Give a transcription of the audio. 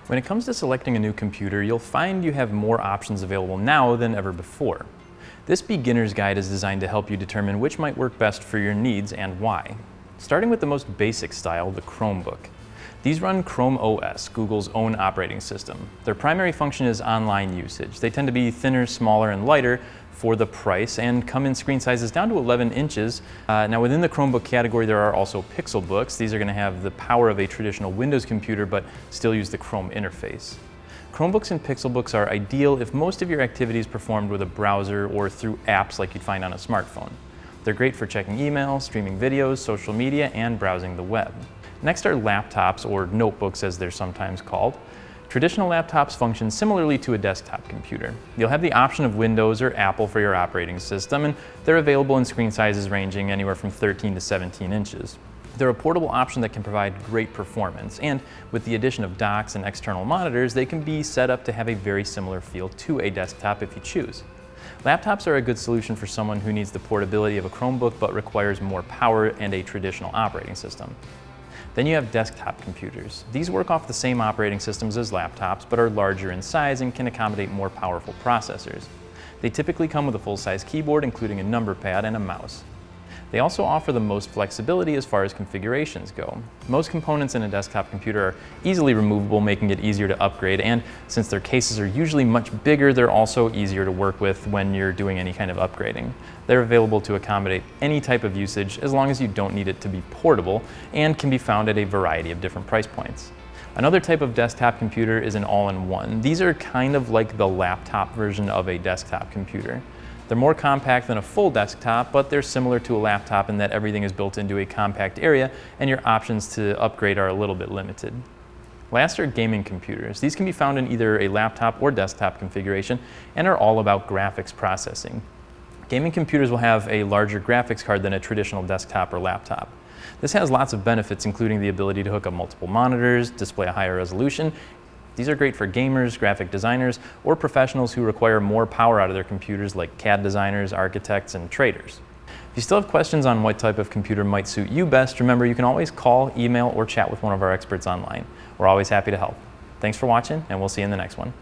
When it comes to selecting a new computer, you'll find you have more options available now than ever before. This beginner's guide is designed to help you determine which might work best for your needs and why. Starting with the most basic style, the Chromebook. These run Chrome OS, Google's own operating system. Their primary function is online usage. They tend to be thinner, smaller, and lighter for the price and come in screen sizes down to 11 inches. Now within the Chromebook category there are also Pixelbooks. These are going to have the power of a traditional Windows computer but still use the Chrome interface. Chromebooks and Pixelbooks are ideal if most of your activity is performed with a browser or through apps like you'd find on a smartphone. They're great for checking email, streaming videos, social media, and browsing the web. Next are laptops, or notebooks as they're sometimes called. Traditional laptops function similarly to a desktop computer. You'll have the option of Windows or Apple for your operating system, and they're available in screen sizes ranging anywhere from 13 to 17 inches. They're a portable option that can provide great performance, and with the addition of docks and external monitors, they can be set up to have a very similar feel to a desktop if you choose. Laptops are a good solution for someone who needs the portability of a Chromebook but requires more power and a traditional operating system. Then you have desktop computers. These work off the same operating systems as laptops but are larger in size and can accommodate more powerful processors. They typically come with a full-size keyboard including a number pad and a mouse. They also offer the most flexibility as far as configurations go. Most components in a desktop computer are easily removable, making it easier to upgrade, and since their cases are usually much bigger, they're also easier to work with when you're doing any kind of upgrading. They're available to accommodate any type of usage as long as you don't need it to be portable, and can be found at a variety of different price points. Another type of desktop computer is an all-in-one. These are kind of like the laptop version of a desktop computer. They're more compact than a full desktop, but they're similar to a laptop in that everything is built into a compact area and your options to upgrade are a little bit limited. Last are gaming computers. These can be found in either a laptop or desktop configuration and are all about graphics processing. Gaming computers will have a larger graphics card than a traditional desktop or laptop. This has lots of benefits, including the ability to hook up multiple monitors, display a higher resolution. These are great for gamers, graphic designers, or professionals who require more power out of their computers like CAD designers, architects, and traders. If you still have questions on what type of computer might suit you best, remember you can always call, email, or chat with one of our experts online. We're always happy to help. Thanks for watching, and we'll see you in the next one.